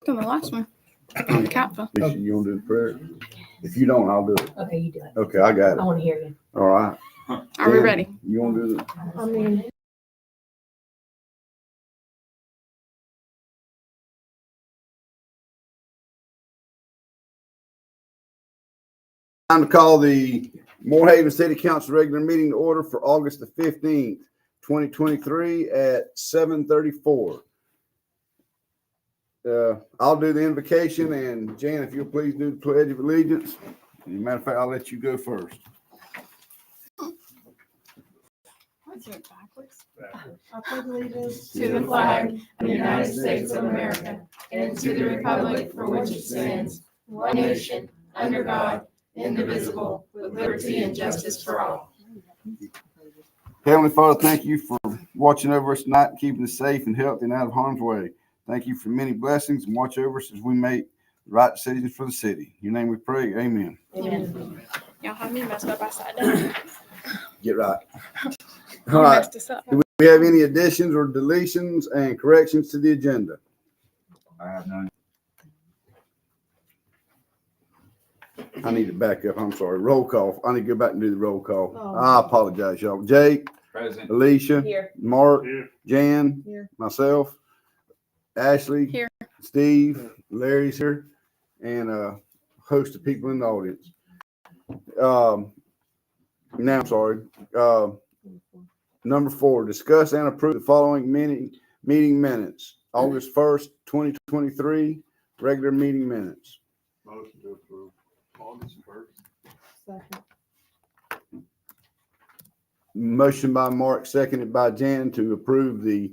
On the last one, on the capsule. Lisa, you want to do the prayer? If you don't, I'll do it. Okay, you do it. Okay, I got I it. want to hear you. All right. Are we Dan, ready? You want to do the? I mean, Time to call the Morehaven City Council regular meeting to order for August the 15th, 2023 at 7:34. I'll do the invocation, and Jan, if you'll please do the Pledge of Allegiance. As a matter of fact, I'll let you go first. Let's do it backwards. I pledge allegiance To the flag of the United States of America and to the republic for which it stands, one nation, under God, indivisible, with liberty and justice for all. Heavenly Father, thank you for watching over us tonight and keeping us safe and healthy and out of harm's way. Thank you for many blessings and watch over us as we make the right decisions for the city. In your name we pray. Amen. amen. Y'all have me messed up. I sat down. Get right. You All right. messed us up. Do we have any additions or deletions and corrections to the agenda? I have none. I need to back up. I'm sorry. Roll call. I need to go back and do the roll call. Oh. I apologize, y'all. Jake, Present. Alicia, Here. Mark, Jan, Here. myself, Ashley, Here. Steve, Larry's here, and a host of people in the audience. Now, I'm sorry. Number 4, discuss and approve the following meeting minutes. August 1st, 2023, regular meeting minutes. Motion to approve August 1st. second. Motion by Mark, seconded by Jan to approve the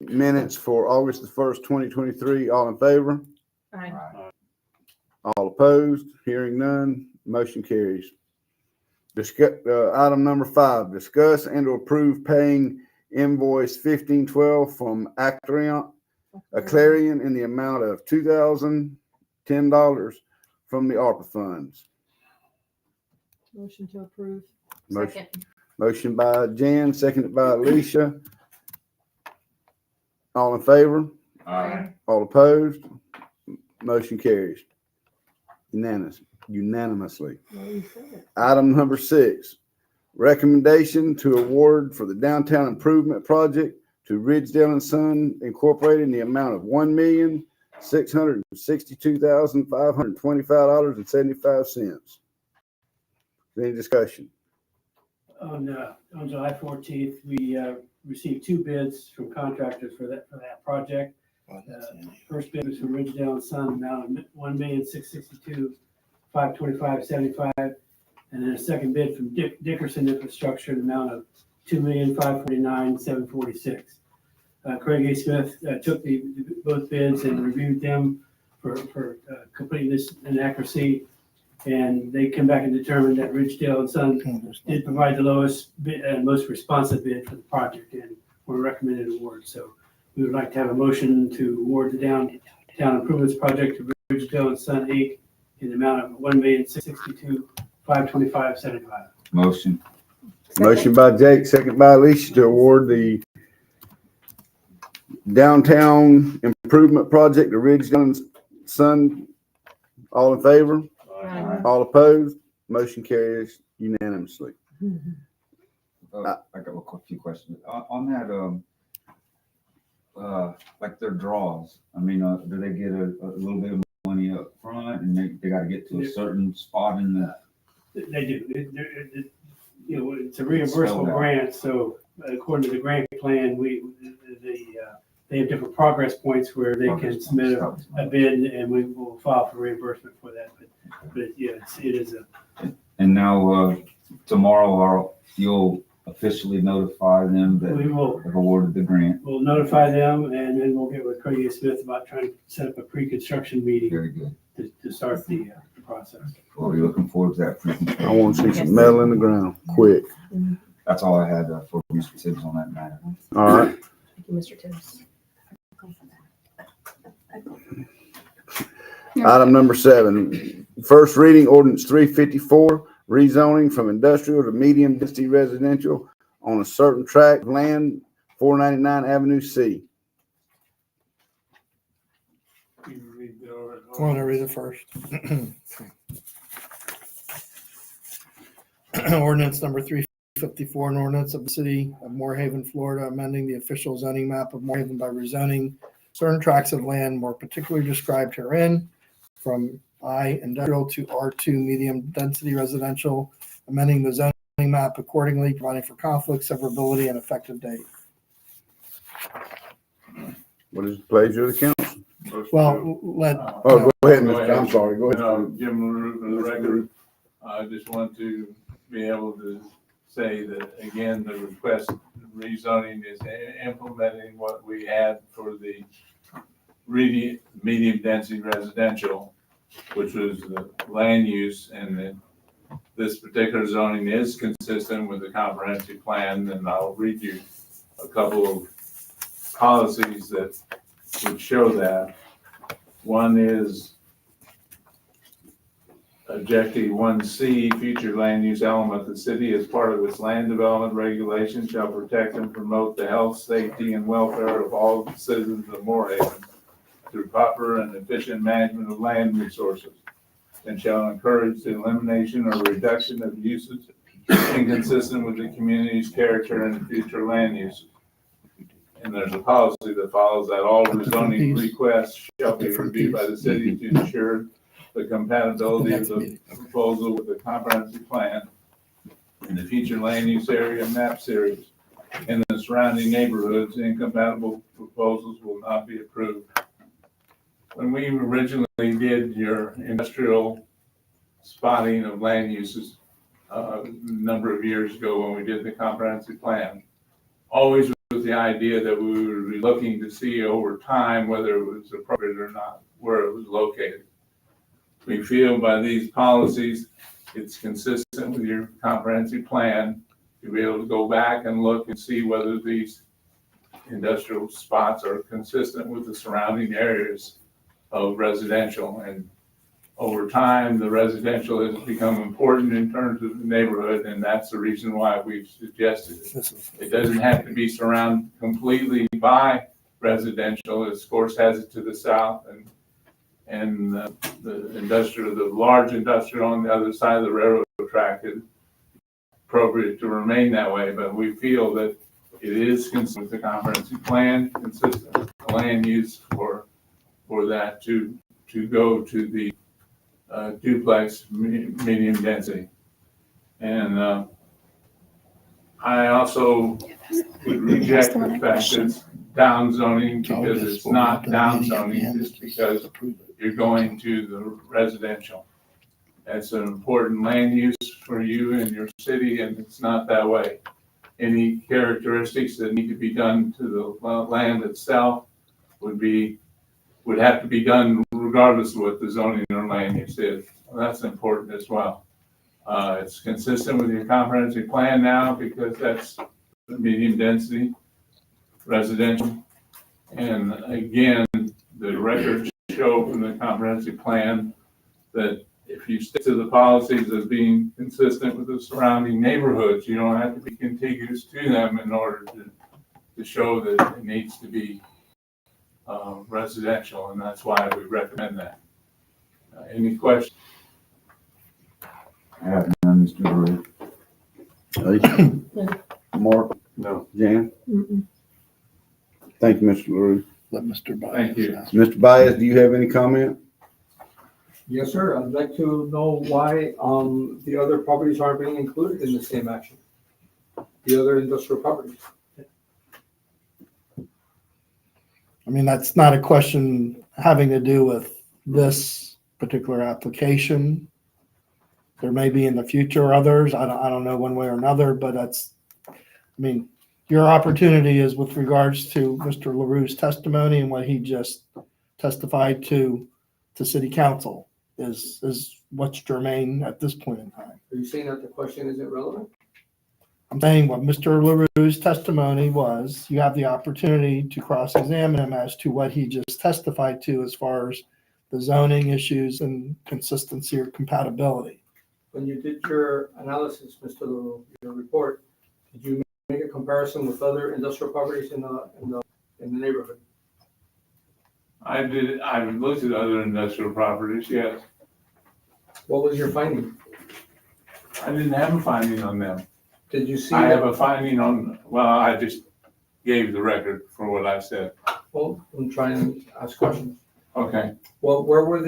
minutes for August the 1st, 2023. All in favor? Aye. All opposed? Hearing none, motion carries. Item number 5, discuss and to approve paying invoice 1512 from Aclarion in the amount of $2,010 from the ARPA funds. Motion to approve. Motion, Second. motion by Jan, seconded by Alicia. All in favor? Aye. All opposed? Motion carries. Unanimously. No, you said it. Item number 6, recommendation to award for the downtown improvement project to Ridgedale and Son Incorporated in the amount of $1,662,525.75. Any discussion? On July 14th, we received 2 bids from contractors for that project. First bid was from Ridgedale and Son, amount of $1,662,525.75, and then a second bid from Dickerson Infrastructure, an amount of $2,549,746. Craig A. Smith took both bids and reviewed them for completeness and accuracy, and they came back and determined that Ridgedale and Son did provide the lowest bid and most responsive bid for the project, and were recommended award. So we would like to have a motion to award the downtown improvements project to Ridgedale and Son Inc. in the amount of $1,662,525.75. Motion. Motion by Jake, second by Alicia to award the downtown improvement project to Ridgedale and Son. All in favor? Aye. All opposed? Motion carries unanimously. I got a few questions. On that, like their draws, I mean, do they get a little bit of money up front and they got to get to a certain spot in the? They do. It's a reimbursable grant, so according to the grant plan, they have different progress points where they can submit a bid, and we will file for reimbursement for that. But yes, it is a. And now tomorrow, you'll officially notify them that We will. have awarded the grant. We'll notify them, and then we'll get with Craig A. Smith about trying to set up a pre-construction meeting Very good. to start the process. We'll be looking forward to that. I want to see some metal in the ground, quick. That's all I had for Mr. Tibbs on that matter. All right. Thank you, Mr. Tibbs. Item number 7, first reading ordinance 354, rezoning from industrial to medium density residential on a certain tract of land, 499 Avenue C. You read the order. I want to read it first. Ordinance number 354, an ordinance of the city of Moorhaven, Florida, amending the official zoning map of Moorhaven by rezoning certain tracts of land more particularly described herein from I industrial to R2 medium density residential, amending the zoning map accordingly, providing for conflict, severability, and effective date. What is the pleasure of the council? Well, let. Oh, go ahead, Go Mr. ahead. I'm sorry, go No, ahead. Jim LaRue for the record. I just want to be able to say that, again, the request rezoning is implementing what we had for the medium density residential, which was the land use, and that this particular zoning is consistent with the comprehensive plan, and I'll read you a couple of policies that would show that. One is Objective 1C, future land use element. The city, as part of its land development regulations, shall protect and promote the health, safety, and welfare of all citizens of Moorhaven through proper and efficient management of land resources, and shall encourage the elimination or reduction of uses inconsistent with the community's character and future land uses. And there's a policy that follows that all rezoning requests shall be reviewed by the city to ensure the compatibility of the proposal with the comprehensive plan and the future land use area map series and the surrounding neighborhoods. Incompatible proposals will not be approved. When we originally did your industrial spotting of land uses a number of years ago when we did the comprehensive plan, always with the idea that we would be looking to see over time whether it was appropriate or not, where it was located. We feel by these policies, it's consistent with your comprehensive plan to be able to go back and look and see whether these industrial spots are consistent with the surrounding areas of residential. And over time, the residential has become important in terms of the neighborhood, and that's the reason why we've suggested it. It doesn't have to be surrounded completely by residential. It, of course, has it to the south, and the industrial, the large industrial on the other side of the railroad track is appropriate to remain that way. But we feel that it is consistent with the comprehensive plan, consistent with the land use for that to go to the duplex medium density. And I also would reject the fact that it's down zoning, because it's not down zoning just because you're going to the residential. That's an important land use for you and your city, and it's not that way. Any characteristics that need to be done to the land itself would have to be done regardless of what the zoning or land use is. Well, that's important as well. It's consistent with your comprehensive plan now because that's the medium density residential. And again, the records show from the comprehensive plan that if you stick to the policies as being consistent with the surrounding neighborhoods, you don't have to be contiguous to them in order to show that it needs to be residential, and that's why we recommend that. Any questions? I have none, Mr. LaRue. Mark? No. Jan? Mm-mm. Thank you, Mr. LaRue. Let Mr. Baez. Thank you. ask. Mr. Baez, do you have any comment? Yes, sir. I'd like to know why the other properties aren't being included in the same action. The other industrial properties. I mean, that's not a question having to do with this particular application. There may be in the future others. I don't know one way or another, but your opportunity is with regards to Mr. LaRue's testimony and what he just testified to city council is what's germane at this point in time. Are you saying that the question isn't relevant? I'm saying what Mr. LaRue's testimony was, you have the opportunity to cross-examine him as to what he just testified to as far as the zoning issues and consistency or compatibility. When you did your analysis, Mr. LaRue, your report, did you make a comparison with other industrial properties in the neighborhood? I looked at other industrial properties, yes. What was your finding? I didn't have a finding on them. Did you see? I have that- a finding on, well, I just gave the record for what I said. Well, I'm trying to ask questions. Okay. Well, what were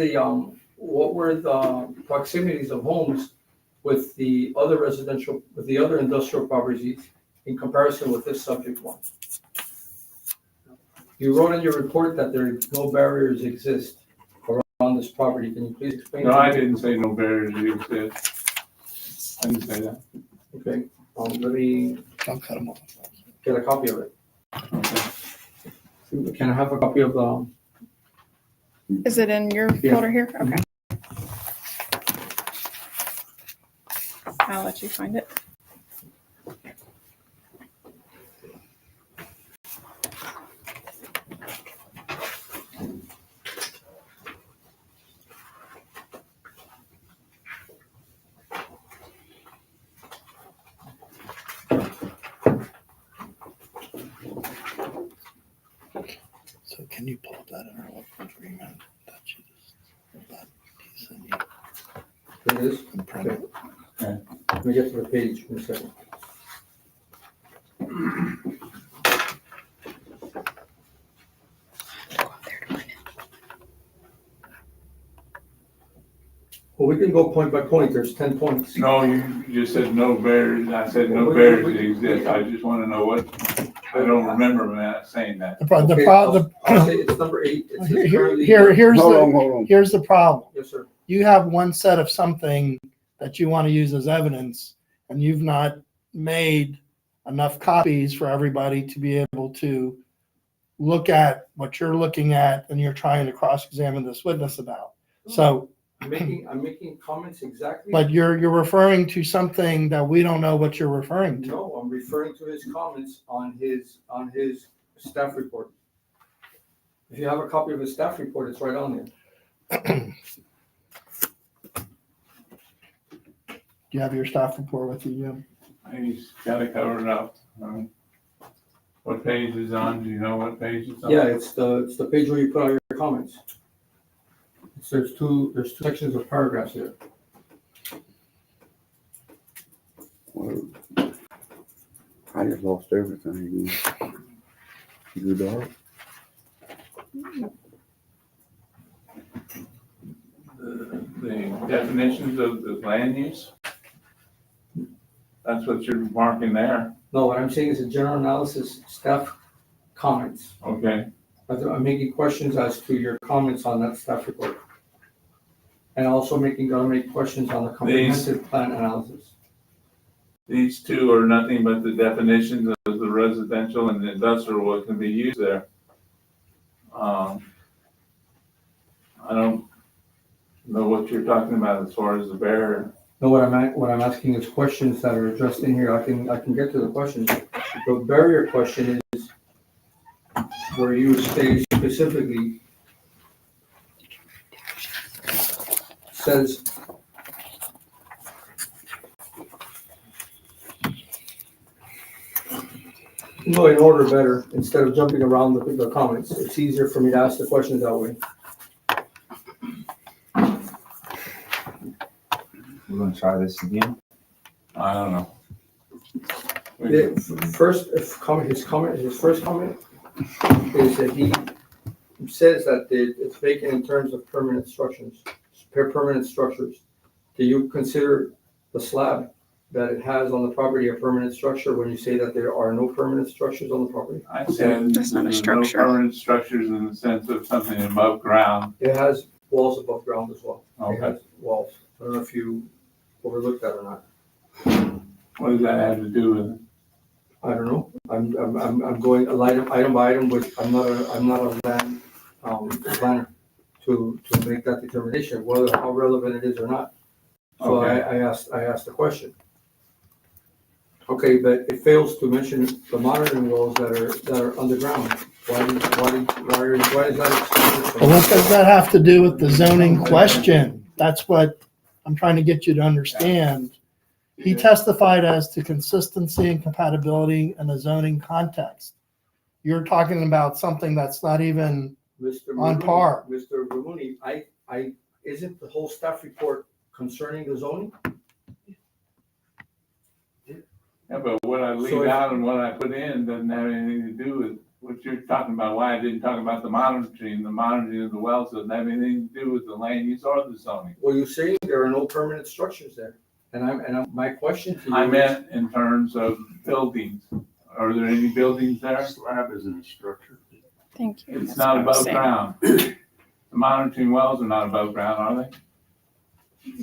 the proximities of homes with the other residential, with the other industrial properties in comparison with this subject one? You wrote in your report that no barriers exist around this property. Can you please explain? No, to I me? didn't say no barriers exist. I didn't say that. Okay, let me I'll cut them off. get a copy of it. Okay. Can I have a copy of the? Is it in your Yeah. folder here? Okay. I'll let you find it. So can you pull that in our local agreement that you just, that piece in It is. and print it? Let me get to the page in a second. Well, we can go point by point. There's 10 points. No, you just said no barriers. I said no barriers exist. I just want to know what, I don't remember Matt saying that. The problem, Okay, I'll say it's number 8. It says currently- here's Hold on, the, hold on. here's the problem. Yes, sir. You have one set of something that you want to use as evidence, and you've not made enough copies for everybody to be able to look at what you're looking at and you're trying to cross-examine this witness about. So, I'm making comments exactly. but you're referring to something that we don't know what you're referring to. No, I'm referring to his comments on his staff report. If you have a copy of his staff report, it's right on there. Do you have your staff report with you, Jim? He's got it covered up. What page is on? Do you know what page it's on? Yeah, it's the page where you put all your comments. There's two sections of paragraphs there. Well, I just lost everything. You dark. The definitions of the land use? That's what you're marking there, No, what I'm saying is a general analysis, staff comments. okay? I'm making questions as to your comments on that staff report. And also gonna make questions on the comprehensive plan analysis. These two are nothing but the definitions of the residential and the industrial, what can be used there. I don't know what you're talking about as far as the barrier. No, what I'm asking is questions that are addressed in here. I can get to the questions. The barrier question is where you state specifically says go in order better instead of jumping around the comments. It's easier for me to ask the questions that way. We're gonna try this again. I don't know. His first comment is that he says that it's vacant in terms of permanent structures. Do you consider the slab that it has on the property a permanent structure when you say that there are no permanent structures on the property? I said That's not a there's no structure. permanent structures in the sense of something above ground. It has walls above ground as well. It Okay. has walls. I don't know if you overlooked that or not. What does that have to do with it? I don't know. I'm going item by item, but I'm not a land planner to make that determination, whether how relevant it is or not. So Okay. I asked the question. Okay, but it fails to mention the monitoring wells that are underground. Why is that excluded? Well, what does that have to do with the zoning question? That's what I'm trying to get you to understand. He testified as to consistency and compatibility in a zoning context. You're talking about something that's not even Mr. On Maruni, par. Mr. Ramuni, isn't the whole staff report concerning the zoning? Yeah, but what I So leave if- out and what I put in doesn't have anything to do with what you're talking about, why I didn't talk about the monitoring. The monitoring of the wells doesn't have anything to do with the land use or the zoning. Well, you're saying there are no permanent structures there. My question to you I is- meant in terms of buildings. Are there any buildings there? Slab isn't a structure. Thank you. It's That's not what I was above saying. ground. The monitoring wells are not above ground, are they?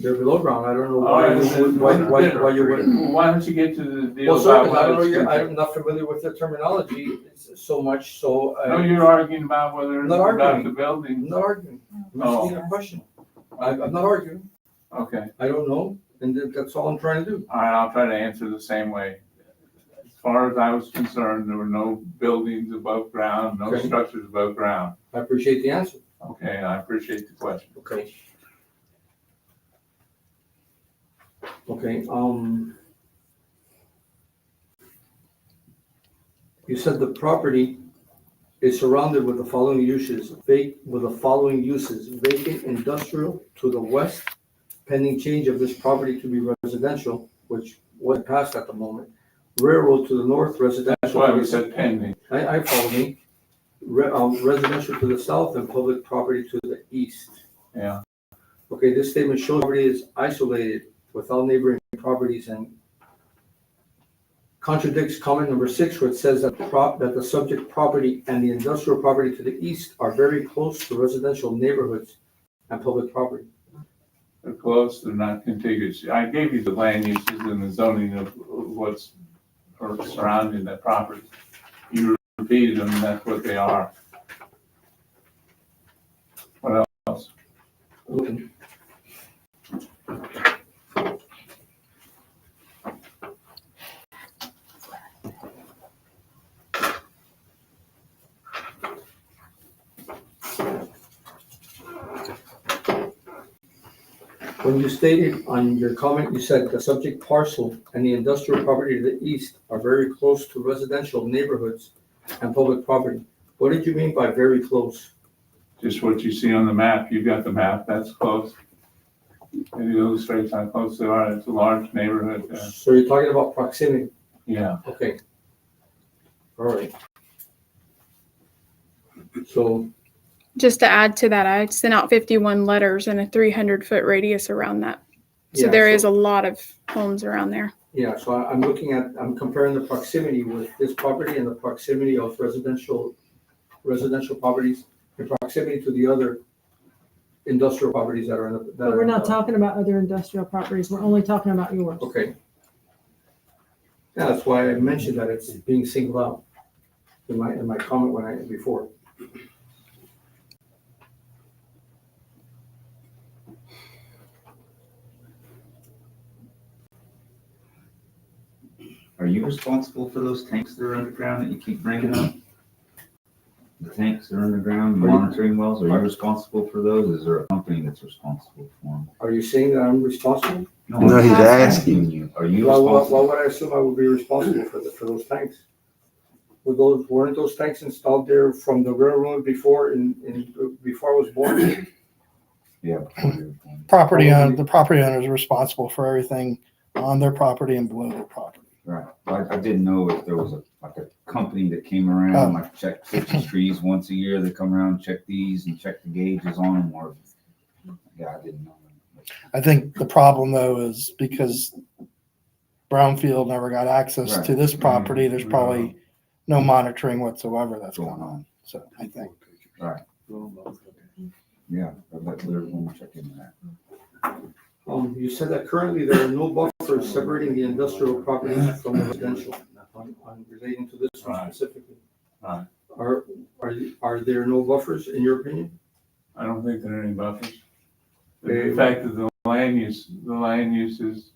They're below ground. I don't know All right, why you wouldn't. Why don't you get to the deal Well, sir, about 'cause I don't know, what it's. I'm not familiar with the terminology so much, so. No, you're arguing about whether it's Not about arguing. the building. I'm not arguing. I'm Oh. asking a question. I'm not arguing. Okay, I don't know, and that's all I'm trying to do. all right, I'll try to answer the same way. As far as I was concerned, there were no buildings above ground, no Okay. structures above ground. I appreciate the answer. Okay, I appreciate the question. Okay. Okay, you said the property is surrounded with the following uses, vacant industrial to the west, pending change of this property to be residential, which was passed at the moment. Railroad to the north, residential. That's why we said pending. I follow me. Residential to the south and public property to the east. Yeah, Okay, this statement shows property is isolated without neighboring properties and contradicts comment number 6, where it says that the subject property and the industrial property to the east are very close to residential neighborhoods and public property. they're close, they're not contiguous. I gave you the land uses and the zoning of what's or surrounding that property. You repeated them, and that's what they are. What else? Okay. When you stated on your comment, you said the subject parcel and the industrial property to the east are very close to residential neighborhoods and public property. What did you mean by very close? Just what you see on the map, you've got the map, that's close. It illustrates how close they are, it's a large neighborhood, So you're talking about proximity, yeah. okay. All right. So, Just to add to that, I sent out 51 letters in a 300-foot radius around that. So yeah, there is a lot of homes around there. Yeah, so I'm comparing the proximity with this property and the proximity of residential properties, in proximity to the other industrial properties that are in the. that But are we're in not the- talking about other industrial properties. We're only talking about yours. Okay. Yeah, that's why I mentioned that it's being singled out in my comment before. Are you responsible for those tanks that are underground that you keep bringing up? The tanks that are underground, Are you- monitoring wells, are you responsible for those? Is there a company that's responsible for them? Are you saying that I'm responsible? No, he's I'm asking. you. Are you Why responsible? would I assume I would be responsible for those tanks? Weren't those tanks installed there from the railroad before before I was born? Yeah. before you were born. The property owner is responsible for everything on their property and below their property. Right. I didn't know if there was a company that came Oh. around, like check 50 trees once a year. They come around, check these and check the gauges on them or, yeah, I didn't know. I think the problem though is because Brownfield never got access to this property, there's probably no monitoring whatsoever that's going on. So I think. Yeah, I'd let everyone check into that. You said that currently there are no buffers separating the industrial properties from the residential, on relating to this one Right. specifically. Right. Are there no buffers in your opinion? I don't think there are any buffers. Okay. The fact that the land use is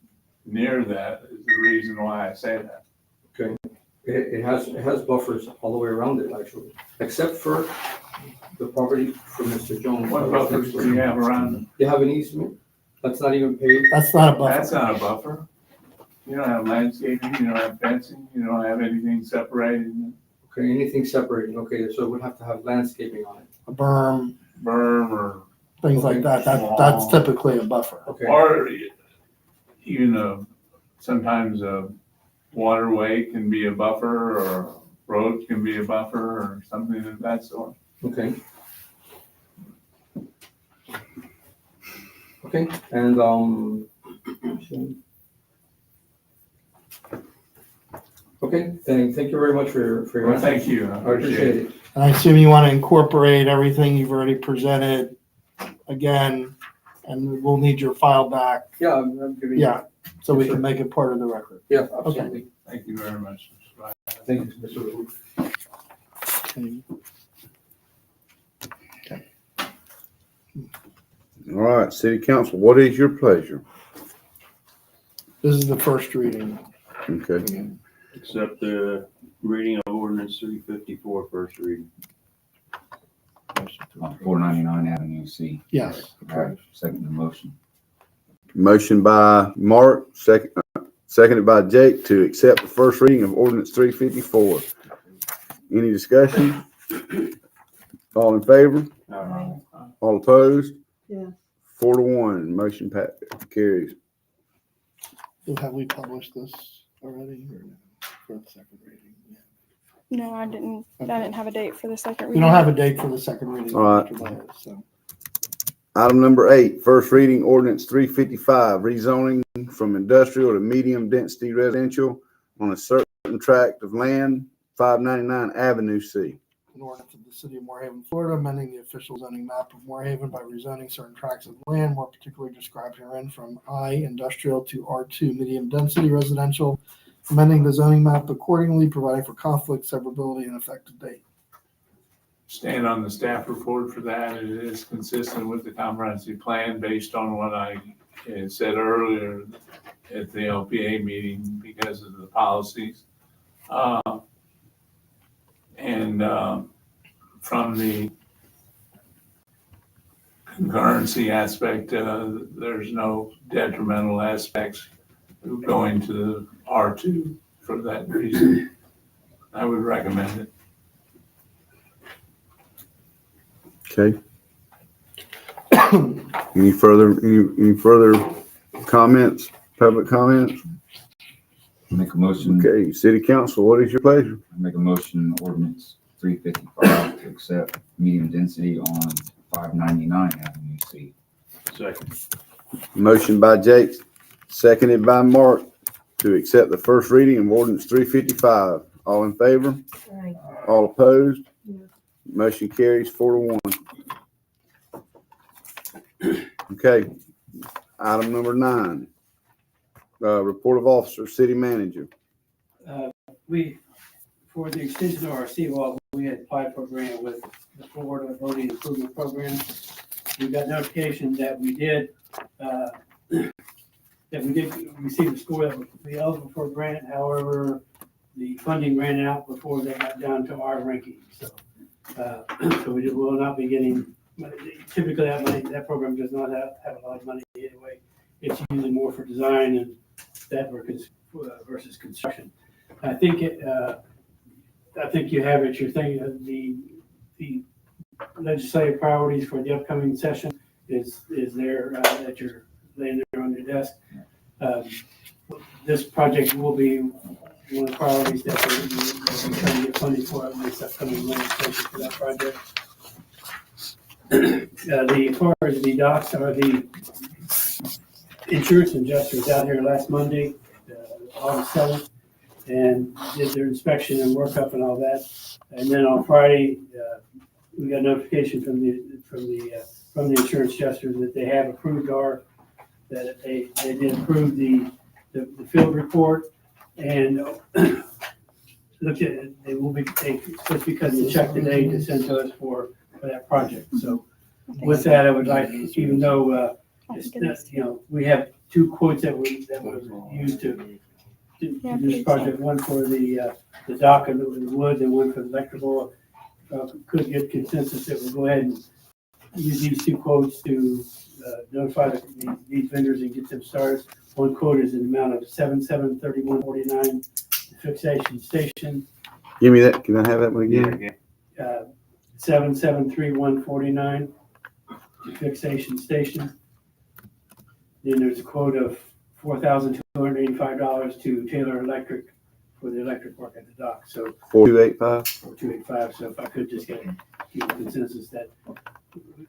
near that is the reason why I say that. It has buffers all the way around it actually, except for the property from Mr. Jones. What buffers do you have around them? You have an easement that's not even paved. That's not a That's buffer. not a buffer. You don't have landscaping, you don't have fencing, you don't have anything separating. Okay, anything separating, okay, so it would have to have landscaping on it. a berm, or, things like that. That's typically a buffer. Okay, or even sometimes a waterway can be a buffer, or a road can be a buffer, or something of that sort. okay. Okay, and, okay, thank you very much for your. Well, thank you, I I appreciate it. And I assume you want to incorporate everything you've already presented again, and we'll need your file back. Yeah, I'm giving. Yeah, so we can make it part of the record. Yeah, absolutely. Thank you very much. Thank you, Mr. Wu. All right, city council, what is your pleasure? This is the first reading. Okay, Accept the reading of ordinance 354, first reading. 499 Avenue C. Yes. Right, second the motion. motion by Mark, seconded by Jake to accept the first reading of ordinance 354. Any discussion? All in favor? All opposed? Yes. 4-1, motion carries. Have we published this already or no? For the second reading? Yeah. No, I didn't have a date for the second We reading. don't have a date for the second reading. All right. Mr. Myers, so. Item number 8, first reading ordinance 355, rezoning from industrial to medium density residential on a certain tract of land, 599 Avenue C. An ordinance of the city of Moorhaven, Florida, amending the official zoning map of Moorhaven by rezoning certain tracts of land more particularly described herein from I industrial to R2 medium density residential, amending the zoning map accordingly, providing for conflict, severability, and effective date. Stand on the staff report for that. It is consistent with the comprehensive plan based on what I said earlier at the LPA meeting because of the policies. From the concurrency aspect, there's no detrimental aspects going to the R2 for that reason. I would recommend it. Okay. Any further comments, public comments? Make a motion, Okay, city council, what is your pleasure? make a motion ordinance 355 to accept medium density on 599 Avenue C. Second. Motion by Jake, seconded by Mark to accept the first reading of ordinance 355. All in favor? Aye. All opposed? Yeah. Motion carries 4-1. Okay, item number 9. Report of officer, city manager. For the extension of our seawall, we had applied for a grant with the Florida Voting Improvement Program. We got notification that we did receive a score that would be eligible for a grant. However, the funding ran out before they got down to our ranking. So we will not be getting, typically that money, that program does not have a lot of money anyway. It's usually more for design and that versus construction. I think you have it. You're thinking the legislative priorities for the upcoming session is there that you're laying there on your desk. This project will be one of the priorities that we're trying to get funding for in this upcoming legislation for that project. As far as the docks are the insurance adjusters out here last Monday, August 7th, and did their inspection and workup and all that. And then on Friday, we got notification from the insurance adjusters that they have approved that they did approve the field report and looked at it. They will be supposed to be cutting the check today to send to us for that project. So with that, I would like, even though we have 2 quotes that was used to do this project, one for the dock and the wood and one for the electrical. Could get consensus that we'll go ahead and use these 2 quotes to notify these vendors and get them started. One quote is in the amount of $7731.49 fixation station. Give me that. Can I have that one again? 773-149 to fixation station. Then there's a quote of $4,285 to Taylor Electric for the electric work at the dock, so 4285. 285, so if I could just get a consensus that,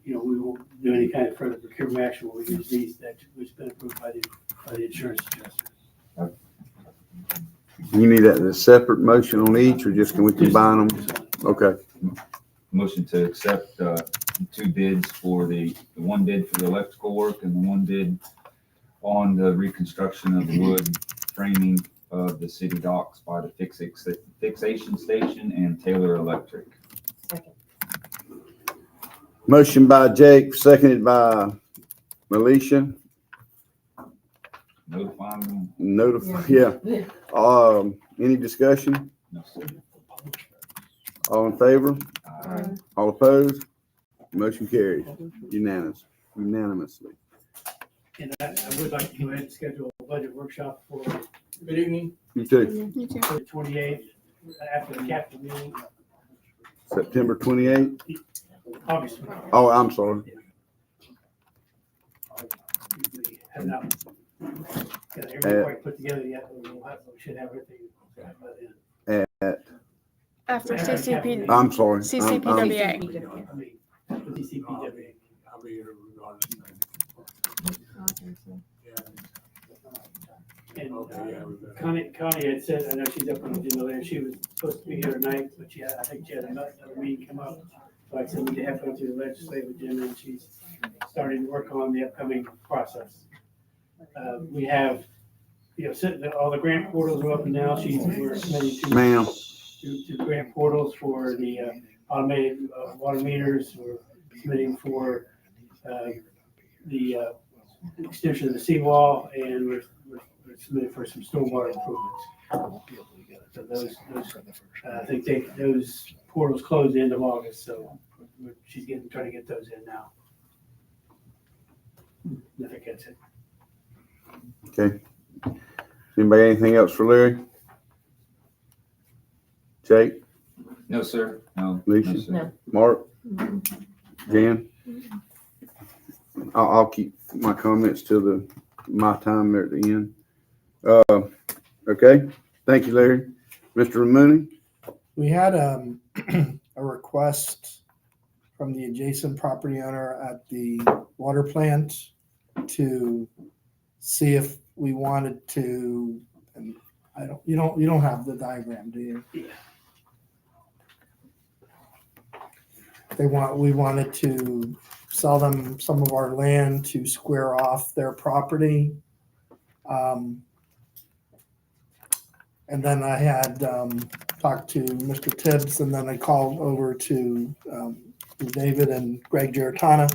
we won't do any kind of further procurement action, we'll use these that, which has been approved by the insurance adjuster. You need that as a separate motion on each, or just can we combine them? Okay. Motion to accept, two bids for the one bid for the electrical work and the one bid on the reconstruction of the wood framing of the city docks by the fixation station and Taylor Electric. Second. Motion by Jake, seconded by Alicia. Notifying them. Yeah. Any discussion? No, sir. All in favor? Aye. All opposed? Motion carries unanimously. And I would like to go ahead and schedule a budget workshop for Good evening. You too. You too. the 28th, after the capital meeting, September 28th. August. Oh, I'm sorry. We have not got everything quite put together yet, but we should have everything by then. After CCP, I'm sorry. CCPWA. I mean, after the CCPWA. And Connie had said, I know she's up on the agenda there, she was supposed to be here tonight, but I think she had another meeting come up. So I said we could have to go through the legislative agenda, and she's starting to work on the upcoming process. We have, all the grant portals are up and now, we're submitting Ma'am. to grant portals for the automated water meters. We're submitting for the extension of the seawall, and we're submitting for some stormwater improvements. So those I think those portals close the end of August, so she's trying to get those in now. I think that's it. Okay. Anybody got anything else for Larry? Jake? No, sir. No. Alicia? No, sir. No. Mark? Jan? I'll keep my comments till my time there at the end. Okay. Thank you, Larry. Mr. Mooney? We had a request from the adjacent property owner at the water plant to see if we wanted to, and you don't have the diagram, do you? Yeah. We wanted to sell them some of our land to square off their property. And then I had talked to Mr. Tibbs, and then I called over to David and Greg Giratana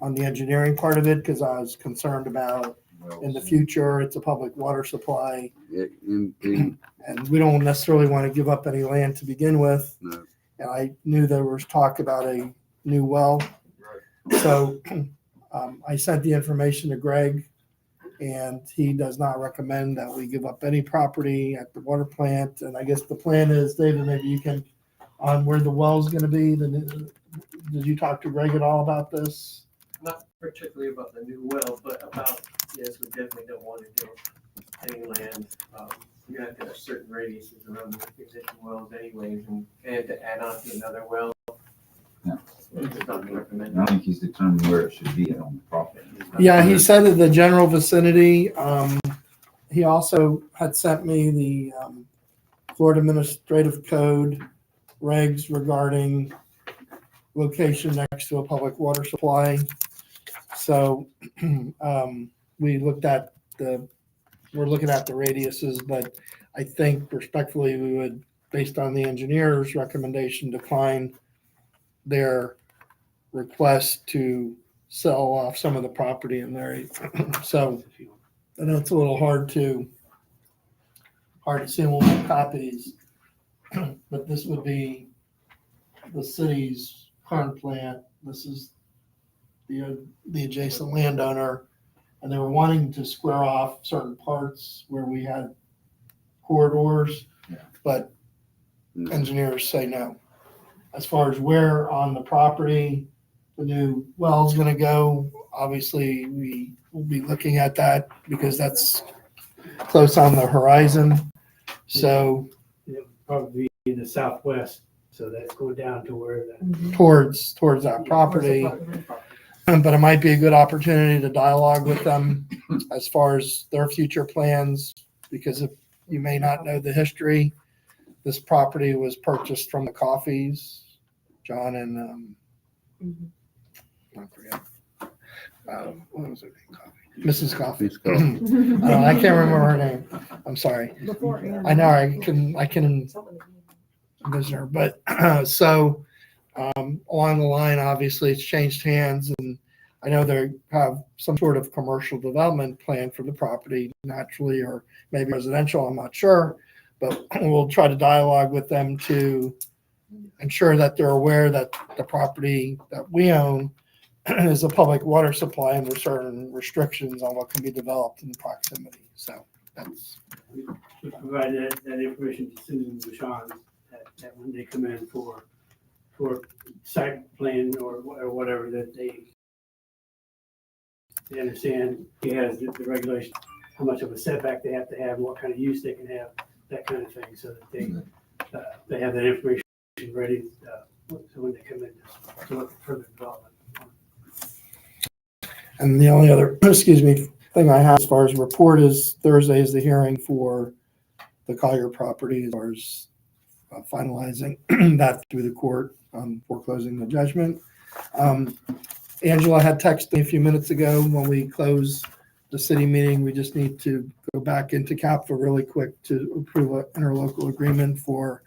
on the engineering part of it, because I was concerned about in the future, it's a public water supply, Yeah, indeed. and we don't necessarily want to give up any land to begin with. No. And I knew there was talk about a new well. So I sent the information to Greg, and he does not recommend that we give up any property at the water plant. And I guess the plan is, David, maybe you can, on where the well's going to be. Did you talk to Greg at all about this? Not particularly about the new well, but about, yes, we definitely don't want to give any land. You have to have certain radiuses around the existing wells anyways, and to add on to another well. Yeah. It's not I recommended. don't think he's determined where it should be on the property. Yeah, he said in the general vicinity. He also had sent me the Florida Administrative Code regs regarding location next to a public water supply. So we're looking at the radiuses, but I think respectfully, we would, based on the engineer's recommendation, decline their request to sell off some of the property in there. So I know it's a little hard to see in one of the copies, but this would be the city's current plant. This is the adjacent landowner, and they were wanting to square off certain parts where we had corridors, Yeah. but engineers say no. As far as where on the property the new well is going to go, obviously we will be looking at that because that's close on the horizon. So It'll probably be in the southwest, so that's going down to where the. towards that property. But it might be a good opportunity to dialogue with them as far as their future plans, because if you may not know the history, this property was purchased from the Coffees, John and, I forget. What was her name? Mrs. Coffee. I can't remember her name. I'm sorry. Before Ann. I know I can envision her, but so along the line, obviously it's changed hands, and I know they have some sort of commercial development plan for the property naturally, or maybe residential, I'm not sure, but we'll try to dialogue with them to ensure that they're aware that the property that we own is a public water supply and there's certain restrictions on what can be developed in proximity. So that's. We provide that information to Susan Bouchon that when they come in for site plan or whatever, that they understand he has the regulation, how much of a setback they have to have, what kind of use they can have, that kind of thing, so that they have that information ready, so when they come in to look at further development. And the only other, thing I have as far as report is Thursday is the hearing for the Collier property as far as finalizing that through the court, foreclosing the judgment. Angela had texted me a few minutes ago when we close the city meeting. We just need to go back into Capitol really quick to approve an interlocal agreement for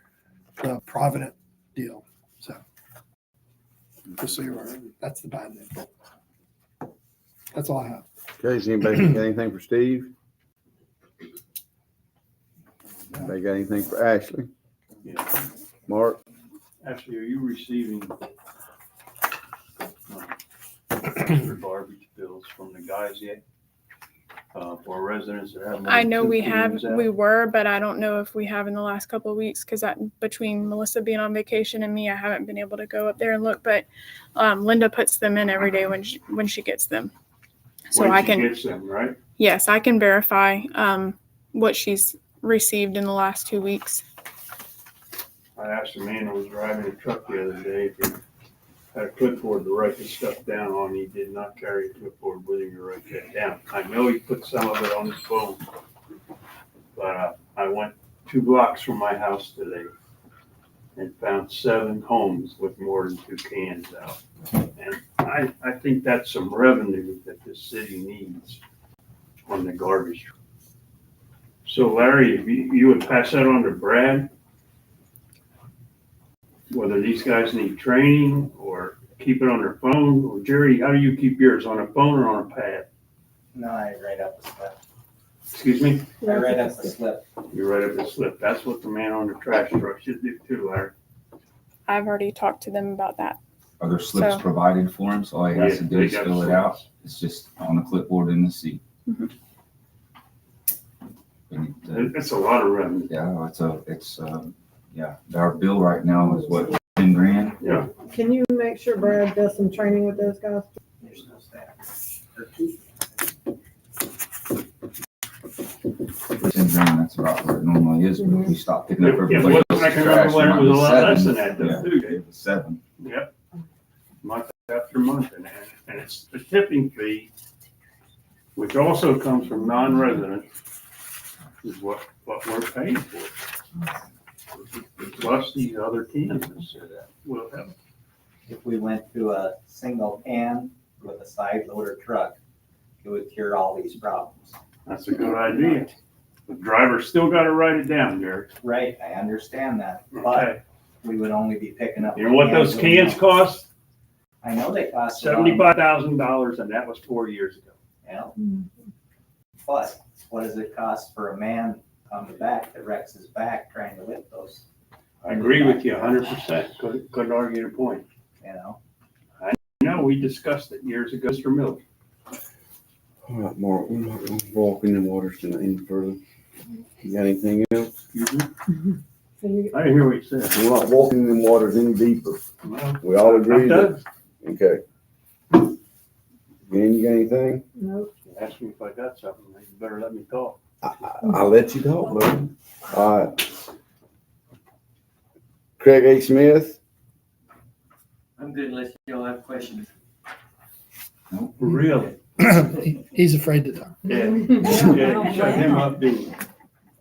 the Provident deal. So just so you're aware, that's the bad news. That's all I have. Okay, does anybody got anything for Steve? Anybody got anything for Ashley? Yeah. Mark? Ashley, are you receiving your garbage bills from the guys yet? For residents that have. more I than know 2 we have, cans out? we were, but I don't know if we have in the last couple of weeks, because between Melissa being on vacation and me, I haven't been able to go up there and look, but Linda puts them in every day when she gets them. So When I she can, gets them, right? yes, I can verify what she's received in the last 2 weeks. I asked a man who was driving a truck the other day if he had a clipboard to write this stuff down on. He did not carry a clipboard with him to write that down. I know he put some of it on his phone, but I went 2 blocks from my house today and found 7 homes with more than 2 cans out. And I think that's some revenue that this city needs on the garbage. So Larry, if you would pass that on to Brad, whether these guys need training or keep it on their phone, or Jerry, how do you keep yours, on a phone or on a pad? No, I write up the slip. Excuse me? I write up the slip. You write up the slip. That's what the man on the trash truck should do too, Larry. I've already talked to them about that. Are there slips So- provided for him? So all he has Yeah, to do they is got fill it slips. out. It's just on the clipboard in the seat. Mhm. And, uh, It's a lot of revenue. Yeah, yeah, our bill right now is what, 10 grand? Yeah. Can you make sure Brad does some training with those guys? There's no staff. 10 grand, that's about where it normally is, but if we stop picking up It everybody was, else's I can trash, remember when it it might was a be lot 7. less than that Yeah, though, too. it was 7. Yep. Month after month, and it's the tipping fee, which also comes from non-residents, is what we're paying for. Plus these other cans that will help. If we went to a single can with a side loader truck, it would cure all these problems. That's a good idea. The driver still gotta write it down, Jerry. Right, I understand that, but Okay. we would only be picking up. You know what those cans cost? I know they cost. a lot. $75,000, and that was 4 years ago. Yeah. But what does it cost for a man on the back that wrecks his back trying to lift those? I agree with you 100%. Couldn't argue the point. You know, No, we discussed it years ago, Mr. Miller. All right, Mark, we're not gonna walk in the waters tonight any further. You got anything else? So you- I didn't hear what you said. We're not walking in them waters any deeper. Well, We all agree I'm that, done. okay. Dan, you got anything? No, Ask me if I got something. You better let me talk. I'll let you talk, buddy. All right. Craig A. Smith, I'm good unless y'all have questions. Really? He's afraid to talk. Yeah. Yeah, shut him up, dude.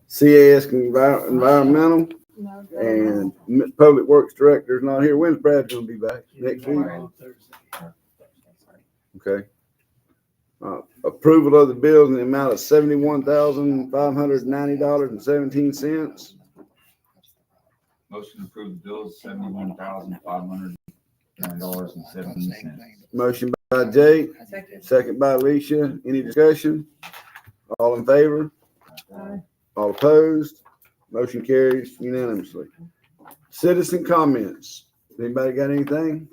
CAS Environmental, no. and Public Works Director's not here. When's Brad gonna be back? Next week? Okay. Approval of the bills in the amount of $71,590.17. Motion to approve the bills, $71,509.17. Motion by Jake, second by Alicia. Any discussion? All in favor? Aye. All opposed? Motion carries unanimously. Citizen comments. Anybody got anything?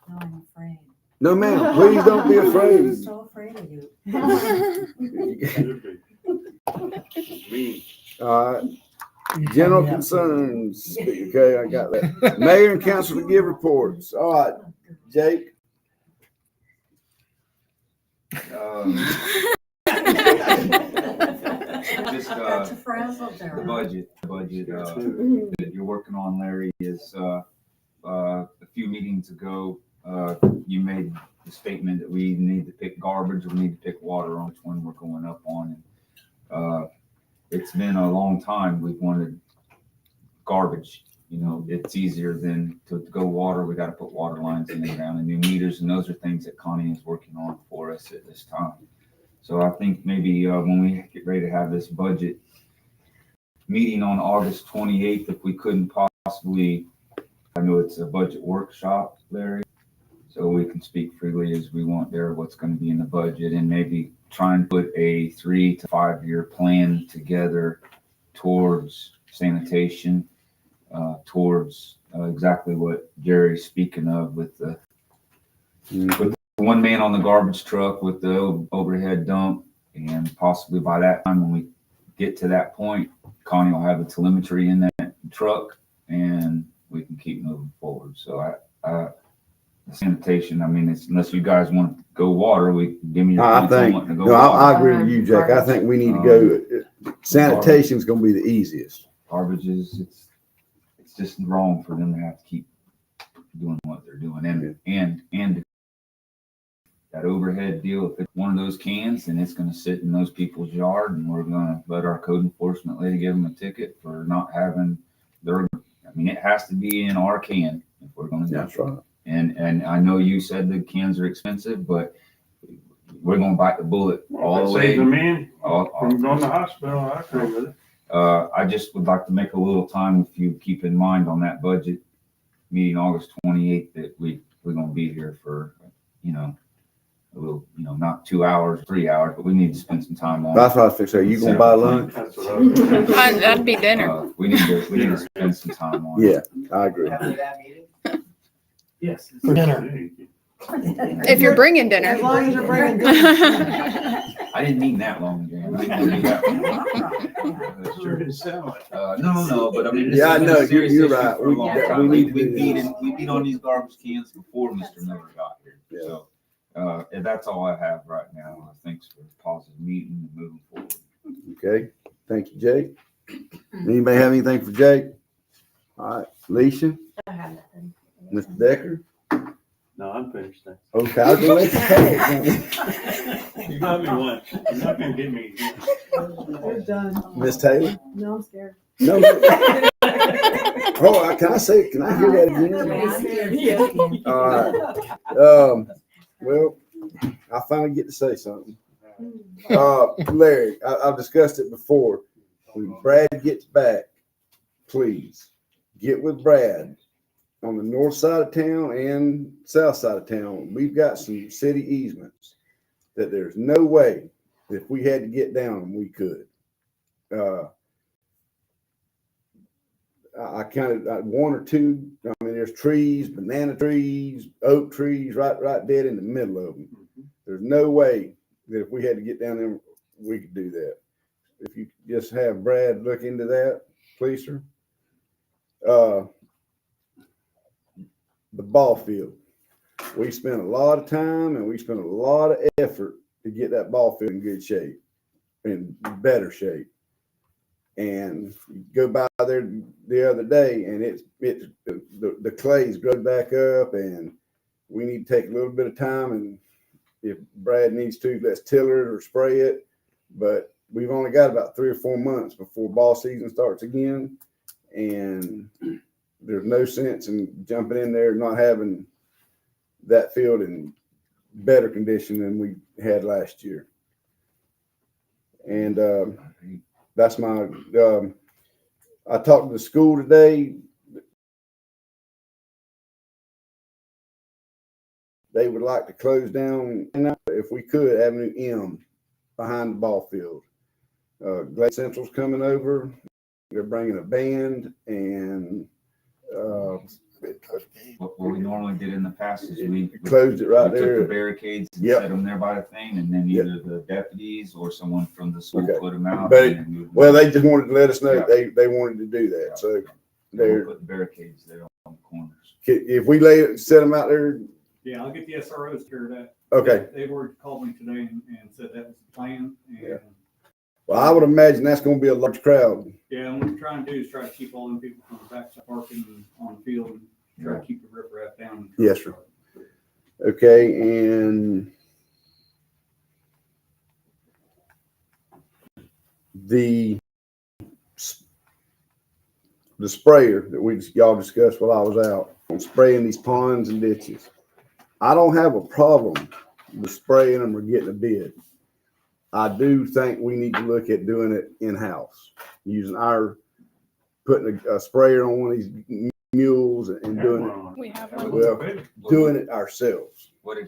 No, I'm afraid. No, ma'am. Please don't be I'm afraid. so afraid of you. Me. All right. General concerns. Okay, I got that. Mayor and council to give reports. All right, Jake. Just, Got you frazzled the there. budget that you're working on, Larry, is, a few meetings ago, you made the statement that we need to pick garbage, we need to pick water on which one we're going up on. It's been a long time we've wanted garbage. You know, it's easier than to go water. We got to put water lines in the ground and new meters, and those are things that Connie is working on for us at this time. So I think maybe when we get ready to have this budget meeting on August 28th, if we couldn't possibly, I know it's a budget workshop, Larry, so we can speak freely as we want there, what's going to be in the budget, and maybe try and put a 3 to 5 year plan together towards sanitation, towards exactly what Jerry's speaking of with the one man on the garbage truck with the overhead dump. And possibly by that time, when we get to that point, Connie will have the telemetry in that truck and we can keep moving forward. So the sanitation, I mean, it's, unless you guys want to go water, we give me your I points on think, wanting to go no, water. I agree with you, Jake. I think we need to go, sanitation's gonna be the easiest. Garbage is, it's just wrong for them to have to keep doing what they're doing. And that overhead deal, if it's one of those cans, then it's gonna sit in those people's yard, and we're gonna let our code enforcement lady give them a ticket for not having their, I mean, it has to be in our can if we're gonna do it. That's right. And I know you said the cans are expensive, but we're gonna bite the bullet all the way. Save the man all- from going to the hospital. I agree with it. I just would like to make a little time, if you keep in mind on that budget meeting August 28th, that we're gonna be here for, you know, a little, you know, not 2 hours, 3 hours, but we need to spend some time on. That's what I was fixing. Are you gonna buy lunch? That's what I was. That'd be dinner. We need to spend some time on. Yeah, I agree. After that meeting? Yes. For dinner. If you're bringing dinner. As long as you're bringing dinner. I didn't mean that long, Jan. I didn't mean that long. Sure did sound like. No, but I mean, this Yeah, I has been know. a serious You're issue right. for a long We time. need to We do this. beat on these garbage cans before Mr. Miller got here. Yeah. So, and that's all I have right now. Thanks for the positive meeting and moving forward. Okay, thank you, Jake. Anybody have anything for Jake? All right, Alicia, I have nothing. Mr. Decker? No, I'm finished. Thanks. Okay, I'll go let you talk. You got me once. You're not gonna get me again. You're done. Miss Taylor? No, I'm scared. No. Oh, can I hear that again? All right. Well, I finally get to say something. Larry, I've discussed it before. When Brad gets back, please get with Brad on the north side of town and south side of town. We've got some city easements that there's no way if we had to get down them, we could. I kind of one or two. I mean, there's trees, banana trees, oak trees, right dead in the middle of them. There's no way that if we had to get down there, we could do that. If you just have Brad look into that, please, sir. the ball field. We spent a lot of time and we spent a lot of effort to get that ball field in good shape, in better shape. And you go by there the other day and the clay's grown back up, and we need to take a little bit of time, and if Brad needs to, let's tiller it or spray it. But we've only got about 3 or 4 months before ball season starts again. And there's no sense in jumping in there not having that field in better condition than we had last year. And that's my, I talked to the school today. They would like to close down, if we could, Avenue M behind the ball field. Glade Central's coming over. They're bringing a band, and What we normally did in the past is we closed it right we took the there. barricades and Yep. set them there by the thing, and then Yep. either the deputies or someone from the school Okay. put them out. But- and then we would- Well, they just wanted to let us know Yeah. they wanted to do that. So We'll they're, put the barricades there on the corners. if we set them out there, Yeah, I'll get the SROs cleared up. okay. They've already called me today and said that was the plan. Yeah. And, Well, I would imagine that's going to be a large crowd. yeah, and what we're trying to do is try to keep all them people from the backside parking on the field and try to keep the riprap down. Yes, sir. Okay, and the sprayer that y'all discussed while I was out on spraying these ponds and ditches. I don't have a problem with spraying them or getting a bid. I do think we need to look at doing it in-house, putting a sprayer on one of these mules and doing it. We have one. Well, doing it ourselves. What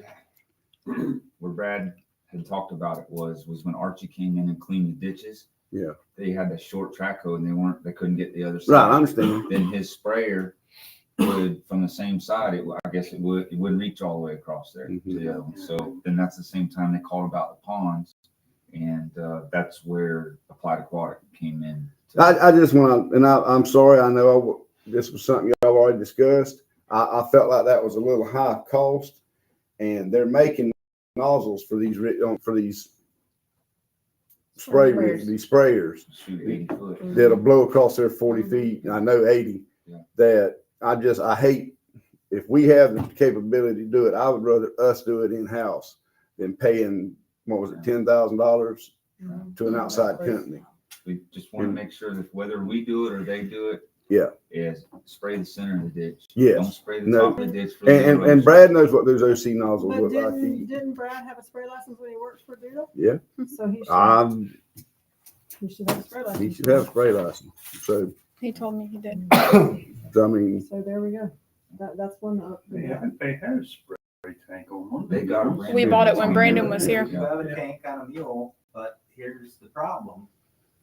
where Brad had talked about it was when Archie came in and cleaned the ditches. Yeah. They had a short track hole and they couldn't get the other side. Right, I understand. Then his sprayer would, from the same side, I guess it wouldn't reach all the way across there. Mhm. To the other one. So then that's the same time they called about the ponds, and that's where Applied Aquatic came in. I just want to, and I'm sorry, I know this was something y'all already discussed. I felt like that was a little high cost, and they're making nozzles for these sprayers Shoot 80 foot. that'll blow across there 40 feet. I know 80. Yeah. That I hate, if we have the capability to do it, I would rather us do it in-house than paying, what was it, $10,000 to an outside company. We just want to make sure that whether we do it or they do it. Yeah. Is spray the center of the ditch. Yes. Don't spray the No. top of the ditch. For the And erosion. Brad knows what those OC nozzles But look like. didn't Brad have a spray license when he worked for Duda? Yeah. So he should have a spray license. He should have a spray license. So, He told me he did. I mean, So there we go. That's one. They had a spray tank on one. They got a brand We new bought it when one. Brandon was here. You have a tank on a mule, but here's the problem,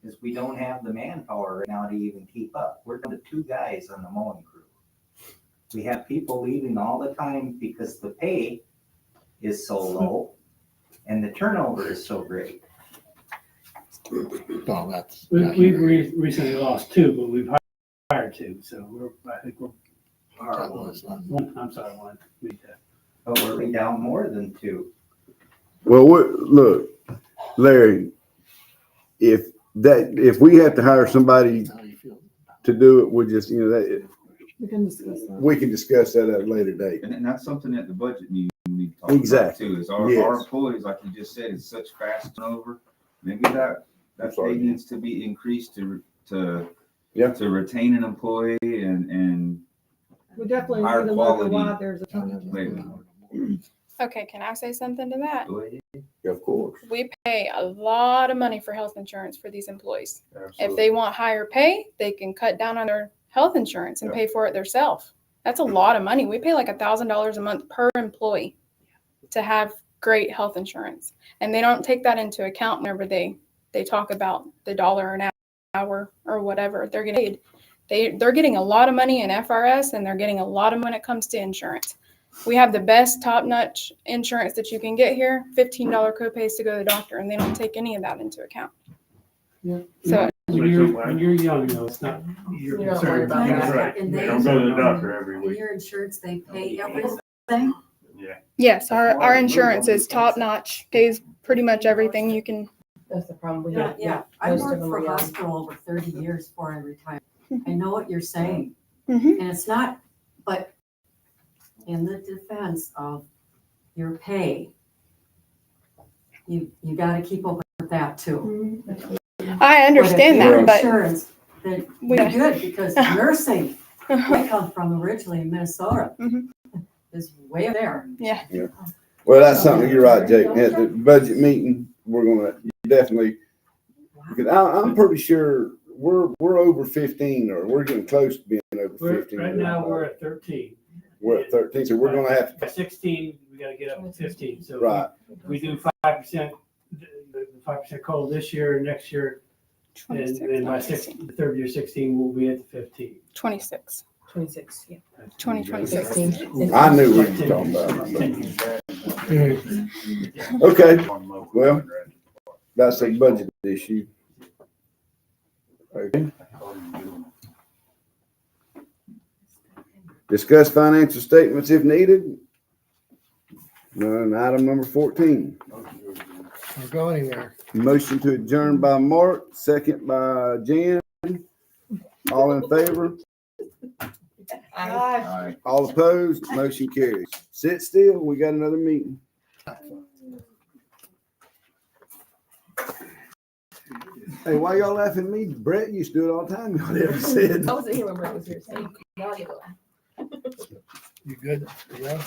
is we don't have the manpower right now to even keep up. We're down to 2 guys on the mowing crew. We have people leaving all the time because the pay is so low and the turnover is so great. Well, that's. We've recently lost 2, but we've hired 2, so I think we're, I'm sorry, one. But we're way down more than 2. well, look, Larry, if we have to hire somebody How you feel? to do it, we just, We can discuss that. we can discuss that at a later date. And that's something that the budget meeting we need to talk about Exactly. too, is our Yes. employees, like you just said, it's such fast turnover. Maybe that sorry. pay needs to be increased to Yeah. retain an employee and We definitely Higher need to look at quality. why there's a ton wait, Okay, can I say something to that? go ahead. Of course. We pay a lot of money for health insurance for these employees. If Absolutely. they want higher pay, they can cut down on their health insurance and pay for it themselves. That's a lot of money. We pay like $1,000 a month per employee to have great health insurance. And they don't take that into account whenever they talk about the dollar an hour or whatever they're getting paid. They're getting a lot of money in FRS, and they're getting a lot of money when it comes to insurance. We have the best top-notch insurance that you can get here, $15 copays to go to the doctor, and they don't take any of that into account. Yeah. So When you're young, it's not your You're not worried concern. about That's that. right. And They they, don't go to the doctor every in week. your insurance, they pay everything? Yeah. Yes, our insurance is top notch, pays pretty much everything you can. That's the problem we Yeah, have. yeah. I Most of worked them for are a young. hospital over 30 years before I retired. I know what you're saying. Mhm. And it's not, but in the defense of your pay, you gotta keep up with that too. I understand But if your that, but insurance, then we- you're good, because nursing, I come from originally in Minnesota, Mhm. is way up there. yeah, Well, that's something, you're right, Jake. At the budget meeting, we're gonna definitely, because I'm pretty sure we're over 15, or we're getting close to being over 15. Right now, we're at 13. We're at 13, so we're gonna have to, By 16, we gotta get up to 15, so. right, If we do 5%, the 5% COLA this year, next year, and 26, then by not the third year, 16, we'll be at the 15. 26, 26, yeah. 2026. 16. I knew what you were talking about. Okay, well, that's a budget issue. Okay. Discuss financial statements if needed. Item number 14. Don't go anywhere. Motion to adjourn by Mark, second by Jan. All in favor? Aye. All opposed? Motion carries. Sit still, we got another meeting. Hey, why y'all laughing at me? Brett used to do it all the time, y'all never said. I wasn't here when Brett was here, so now you go. You good? Yeah.